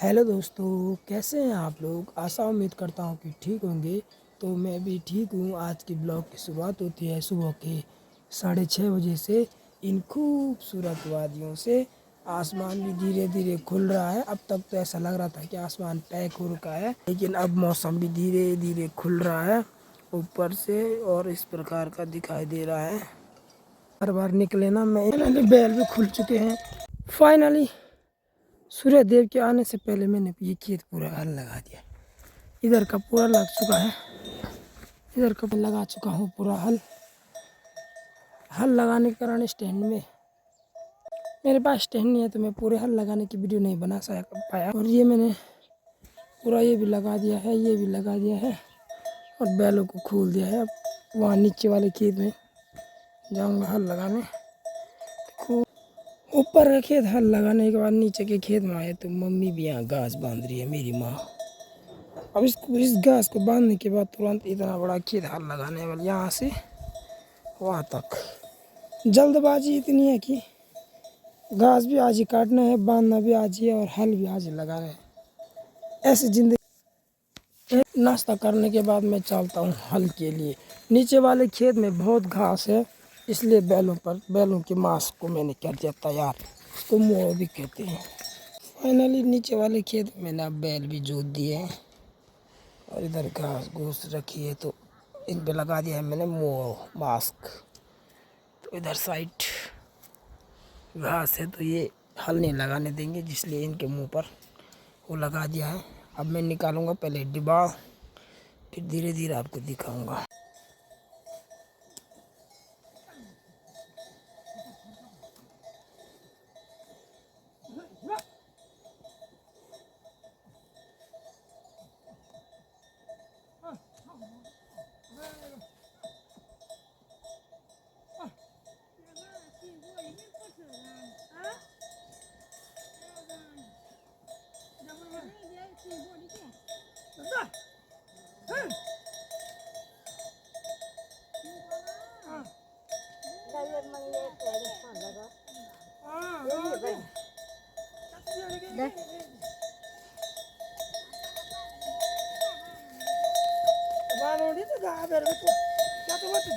Hello दोस्तों, कैसे हैं आप लोग। आशा उम्मीद करता हूँ कि ठीक होंगे। तो मैं भी ठीक हूँ। आज की ब्लॉग की शुरुआत होती है सुबह के 6:30 बजे से। इन खूबसूरत वादियों से आसमान भी धीरे धीरे खुल रहा है। अब तक तो ऐसा लग रहा था कि आसमान पैक हो रखा है, लेकिन अब मौसम भी धीरे धीरे खुल रहा है ऊपर से, और इस प्रकार का दिखाई दे रहा है। हर बार निकले ना, मैंने बैल भी खुल चुके हैं फाइनली। सूर्य देव के आने से पहले मैंने ये खेत पूरा हल लगा दिया। इधर का पूरा लग चुका है, इधर का भी लगा चुका हूँ पूरा हल। हल लगाने के कारण स्टैंड में मेरे पास स्टैंड नहीं है, तो मैं पूरे हल लगाने की वीडियो नहीं बना पाया। और ये मैंने पूरा ये भी लगा दिया है, ये भी लगा दिया है, और बैलों को खोल दिया है। अब वहाँ नीचे वाले खेत में जाऊँगा हल लगाने। ऊपर का खेत हल लगाने के बाद नीचे के खेत में आए तो मम्मी भी यहाँ घास बांध रही है, मेरी माँ। अब इस घास को बांधने के बाद तुरंत इतना बड़ा खेत हल लगाने वाले, यहाँ से वहाँ तक जल्दबाजी इतनी है कि घास भी आज ही काटना है, बांधना भी आज ही है, और हल भी आज ही लगाना है। ऐसी जिंदगी। नाश्ता करने के बाद मैं चलता हूँ हल के लिए। नीचे वाले खेत में बहुत घास है, इसलिए बैलों के मांस को मैंने कर दिया तैयार। उसको मोह भी कहते हैं। फाइनली नीचे वाले खेत में मैंने अब बैल भी जोत दिए हैं, और इधर घास घूस रखी है तो इन पे लगा दिया है मैंने मोह मास्क। तो इधर साइड घास है, तो ये हल नहीं लगाने देंगे, जिसलिए इनके मुंह पर वो लगा दिया है। अब मैं निकालूंगा पहले डिब्बा, फिर धीरे धीरे आपको दिखाऊंगा।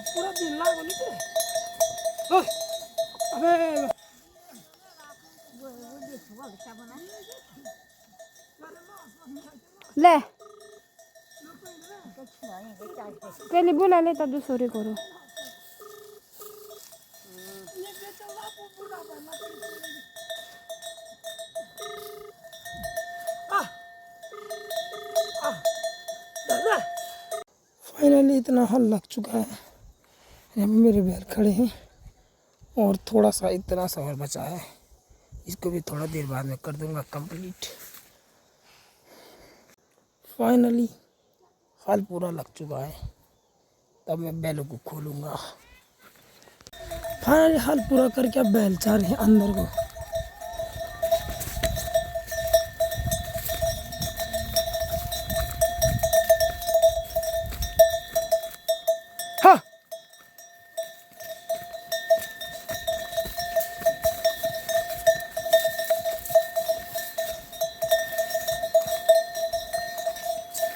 पूरा दिन लागो ले पहले बोला ले तब दूसरे करो। फाइनली इतना हल लग चुका है। यहाँ पे मेरे बैल खड़े हैं, और थोड़ा सा इतना सा और बचा है। इसको भी थोड़ा देर बाद में कर दूंगा कंप्लीट। फाइनली हल पूरा लग चुका है, तब मैं बैलों को खोलूंगा। फाइनली हल पूरा करके अब बैल जा रहे हैं अंदर को। हाँ,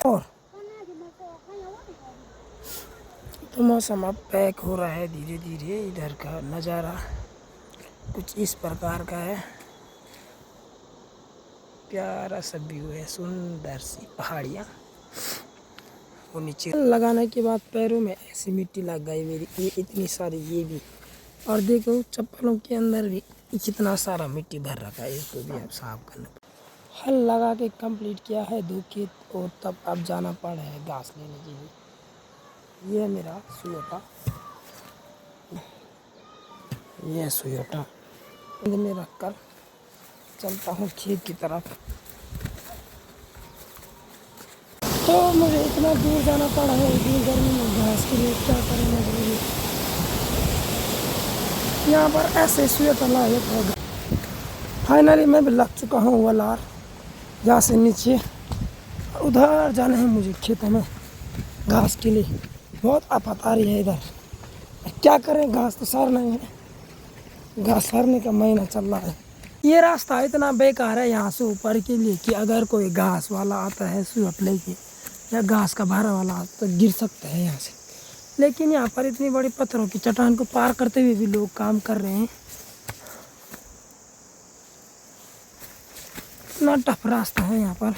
और तो मौसम अब पैक हो रहा है धीरे धीरे। इधर का नज़ारा कुछ इस प्रकार का है। प्यारा सा व्यू है, सुंदर सी पहाड़ियाँ। वो नीचे लगाने के बाद पैरों में ऐसी मिट्टी लग गई मेरी, ये इतनी सारी, ये भी। और देखो चप्पलों के अंदर भी कितना सारा मिट्टी भर रखा है, इसको भी अब साफ करना। हल लगा के कंप्लीट किया है 2 खेत, और तब अब जाना पड़ रहा है घास लेने के लिए। ये है मेरा सुयोटा, ये सुयोटा में रख कर चलता हूँ खेत की तरफ। तो मुझे इतना दूर जाना पड़ा है इतनी गर्मी में घास के लिए, क्या करें मजबूरी। यहाँ पर ऐसे स्वेटर लाए थे। फाइनली मैं भी लग चुका हूँ वलार, जहाँ से नीचे उधर जाना है मुझे खेतों में घास के लिए। बहुत आफत आ रही है इधर, क्या करें, घास तो सारना ही है। घास सारने का महीना चल रहा है, ये रास्ता इतना बेकार है यहाँ से ऊपर के लिए कि अगर कोई घास वाला आता है सूट लेके या घास का भारा वाला आता तो गिर सकता है यहाँ से। लेकिन यहाँ पर इतनी बड़ी पत्थरों की चट्टान को पार करते हुए भी लोग काम कर रहे हैं। इतना टफ रास्ता है यहाँ पर।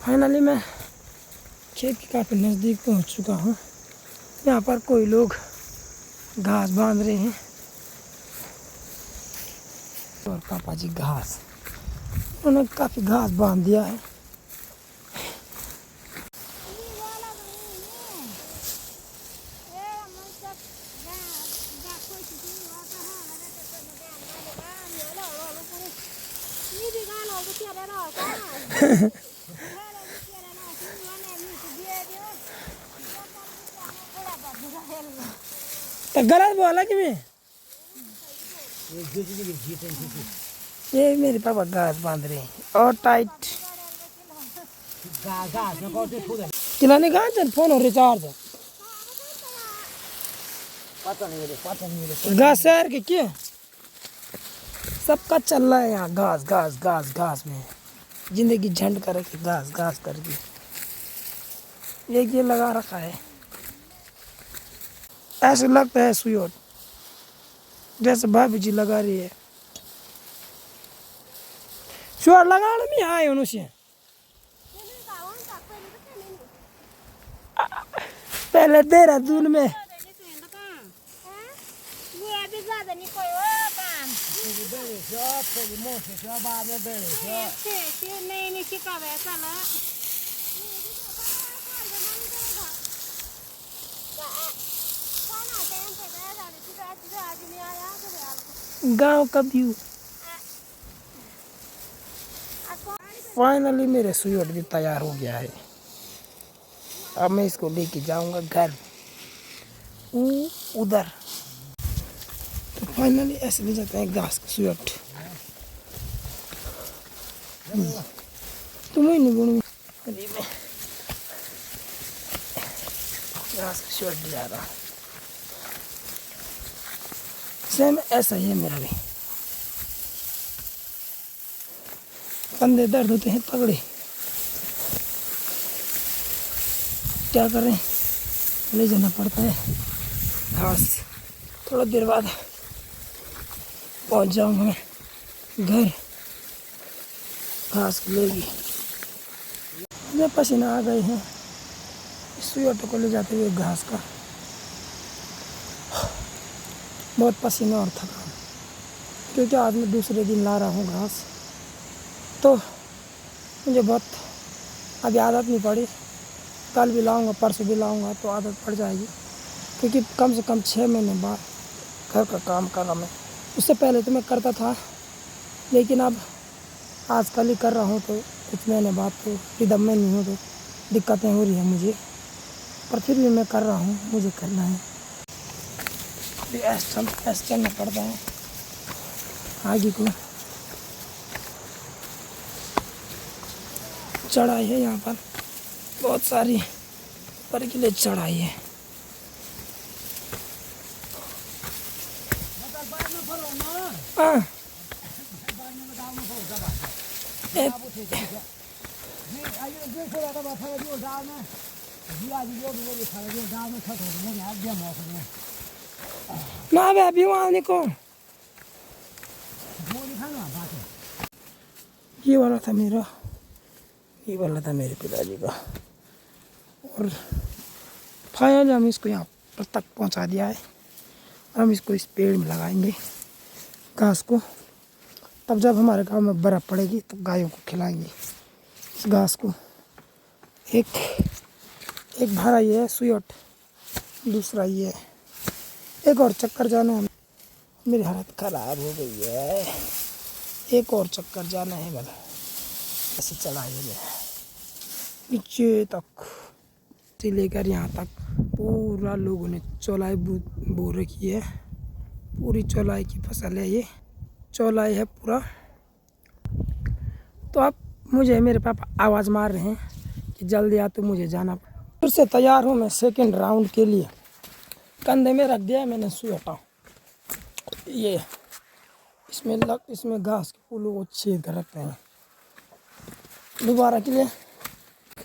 फाइनली मैं खेत के काफ़ी नज़दीक पहुँच चुका हूँ। यहाँ पर कोई लोग घास बांध रहे हैं और पापा जी घास, उन्होंने काफ़ी घास बांध दिया है। तो गलत बोला कि मैं ये मेरे पापा घास बांध रहे हैं और टाइट किलाने कहाँ चल फोन और रिचार्ज घास शहर के क्या सबका चल रहा है यहाँ। घास घास घास घास में जिंदगी झंड कर रखी, घास घास करके एक ये लगा रखा है। ऐसे लगता है सुयोट जैसे भाभी जी लगा रही है। सुयोट लगा लो मैं आए उनसे पहले देहरादून में गांव का व्यू। फाइनली मेरे सुयोट भी तैयार हो गया है। अब मैं इसको लेके जाऊंगा घर उधर। तो फाइनली ऐसे ले जाते हैं घास का सुयोट। तुम ही नहीं बोलूँ घास का सुयोट जा रहा। सेम ऐसा ही है मेरा भी। कंधे दर्द होते हैं तगड़े, क्या करें ले जाना पड़ता है घास। थोड़ा देर बाद पहुंच जाऊंगा मैं घर। घास लेगी मुझे पसीना आ गए हैं सुयोट को ले जाते हुए घास का। बहुत पसीना और थकान क्योंकि आज मैं दूसरे दिन ला रहा हूँ घास। तो मुझे बहुत अभी आदत नहीं पड़ी। कल भी लाऊंगा परसों भी लाऊंगा तो आदत पड़ जाएगी क्योंकि कम से कम 6 महीने बाद घर का काम कर रहा मैं। उससे पहले तो मैं करता था लेकिन अब आजकल ही कर रहा हूँ तो कुछ महीने बाद तो रिदम में नहीं हूँ तो दिक्कतें हो रही हैं मुझे। पर फिर भी मैं कर रहा हूँ, मुझे करना है। ऐसा चलना पड़ता है आगे को। चढ़ाई है यहाँ पर बहुत सारी, पर के लिए चढ़ाई है। ना बे अभी वहाँ निको ये वाला था मेरा, ये वाला था मेरे पिताजी का। और फाइनली हम इसको यहाँ पर तक पहुँचा दिया है। हम इसको इस पेड़ में लगाएंगे घास को। तब जब हमारे गांव में बर्फ़ पड़ेगी तब गायों को खिलाएंगे इस घास को। एक भारा ये है सुयोट, दूसरा ये है। एक और चक्कर जाना है, मेरी हालत ख़राब हो गई है। एक और चक्कर जाना है भला ऐसे चढ़ाई है नीचे तक से लेकर यहाँ तक पूरा लोगों ने चौलाई बो रखी है। पूरी चौलाई की फसल है ये, चौलाई है पूरा। तो अब मुझे मेरे पापा आवाज़ मार रहे हैं कि जल्दी आ तो मुझे जाना। फिर से तैयार हूँ मैं सेकंड राउंड के लिए। कंधे में रख दिया मैंने सुयोट। ये इसमें घास के फूलों को छेद कर रखते हैं दोबारा के लिए।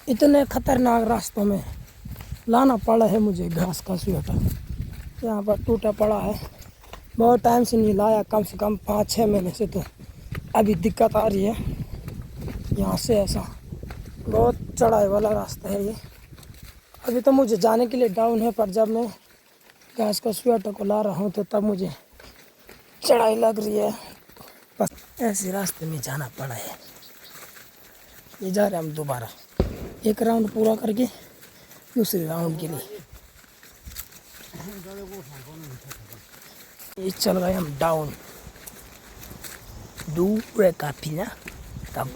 इतने खतरनाक रास्तों में लाना पड़ा है मुझे घास का स्वेटर। यहाँ पर टूटा पड़ा है, बहुत टाइम से नहीं लाया, कम से कम 5-6 महीने से। तो अभी दिक्कत आ रही है यहाँ से। ऐसा बहुत चढ़ाई वाला रास्ता है ये। अभी तो मुझे जाने के लिए डाउन है, पर जब मैं घास का स्वेटर को ला रहा हूँ तो तब मुझे चढ़ाई लग रही है। बस ऐसे रास्ते में जाना पड़ा है। ये जा रहे हम दोबारा एक राउंड पूरा करके दूसरे राउंड के लिए। ये चल गए हम डाउन दूर काफी ना। तब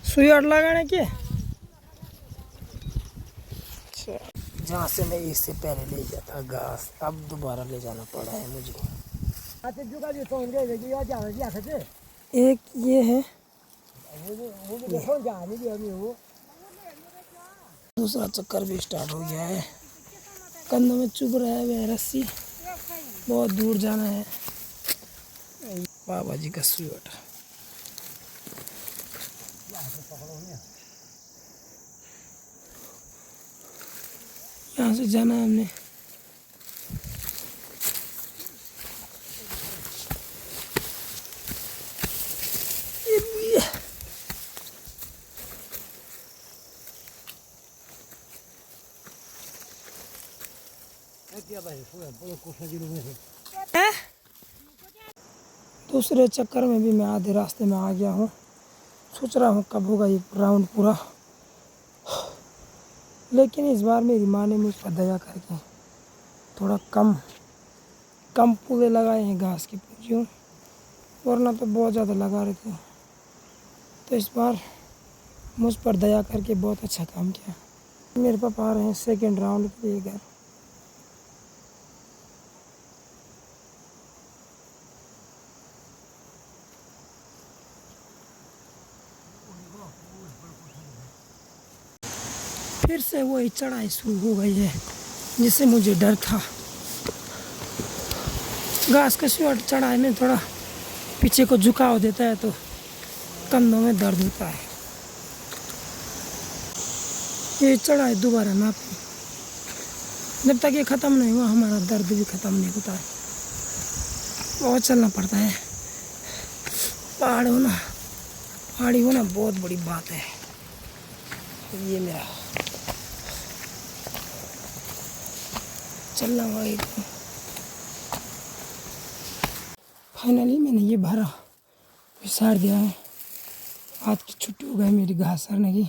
सुई लगाने के जहाँ से मैं इससे पहले ले जाता घास, अब दोबारा ले जाना पड़ा है मुझे। एक ये है, दूसरा चक्कर भी स्टार्ट हो गया है। कंधों में चुभ रहा है वह रस्सी, बहुत दूर जाना है। बाबा जी का स्वेटर यहाँ से जाना है हमने। दूसरे चक्कर में भी मैं आधे रास्ते में आ गया हूँ। सोच रहा हूँ कब होगा ये राउंड पूरा, लेकिन इस बार मेरी माँ ने मुझ पर दया करके थोड़ा कम पूले लगाए हैं घास की पूंजियों, वरना तो बहुत ज़्यादा लगा रहे थे। तो इस बार मुझ पर दया करके बहुत अच्छा काम किया। मेरे पापा आ रहे हैं सेकंड राउंड के लिए घर। फिर से वही चढ़ाई शुरू हो गई है जिससे मुझे डर था। घास का स्वेटर चढ़ाई में थोड़ा पीछे को झुकाव देता है तो कंधों में दर्द होता है। ये चढ़ाई दोबारा ना पी, जब तक ये ख़त्म नहीं हुआ हमारा दर्द भी ख़त्म नहीं होता है। बहुत चलना पड़ता है। पहाड़ी होना बहुत बड़ी बात है। ये मेरा चलना हुआ एक। फाइनली मैंने ये भरा विसार दिया है। आज की छुट्टी हो गई मेरी घास सरने की।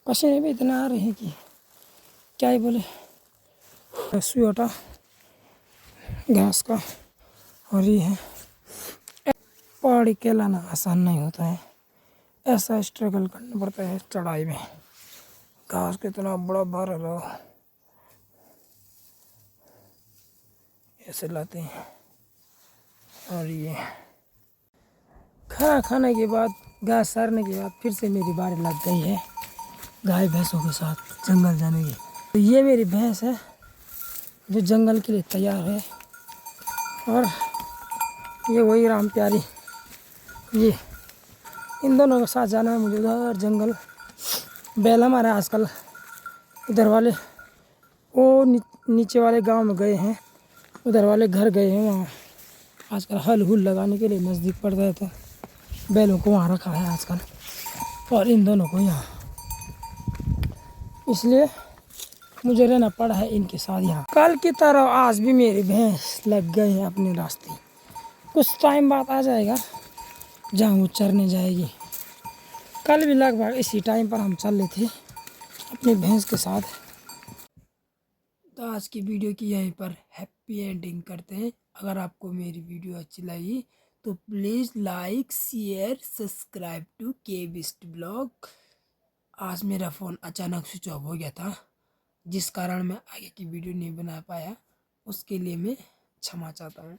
पसीने भी इतना आ रहे हैं कि क्या ही बोले। स्वेटर घास का, और ये है पहाड़ी कहलाना आसान नहीं होता है। ऐसा स्ट्रगल करना पड़ता है चढ़ाई में। घास कितना बड़ा भार रहा ऐसे लाते हैं। और ये खाना खाने के बाद, घास सारने के बाद फिर से मेरी बारी लग गई है गाय भैंसों के साथ जंगल जाने की। तो ये मेरी भैंस है जो जंगल के लिए तैयार है, और ये वही राम प्यारी। ये इन दोनों के साथ जाना है मुझे उधर जंगल। बैल हमारे आजकल उधर वाले वो नीचे वाले गांव में गए हैं, उधर वाले घर गए हैं। वहाँ आजकल हल हुल लगाने के लिए नज़दीक पड़ता है, तो बैलों को वहाँ रखा है आजकल, और इन दोनों को यहाँ। इसलिए मुझे रहना पड़ा है इनके साथ यहाँ। कल की तरह आज भी मेरी भैंस लग गए हैं अपने रास्ते। कुछ टाइम बाद आ जाएगा जहाँ वो चरने जाएगी। कल भी लगभग इसी टाइम पर हम चल रहे थे अपनी भैंस के साथ। तो आज की वीडियो की यहीं पर हैप्पी एंडिंग करते हैं। अगर आपको मेरी वीडियो अच्छी लगी तो please like share subscribe to K Bisht blog. आज मेरा फ़ोन अचानक स्विच ऑफ हो गया था, जिस कारण मैं आगे की वीडियो नहीं बना पाया। उसके लिए मैं क्षमा चाहता हूँ।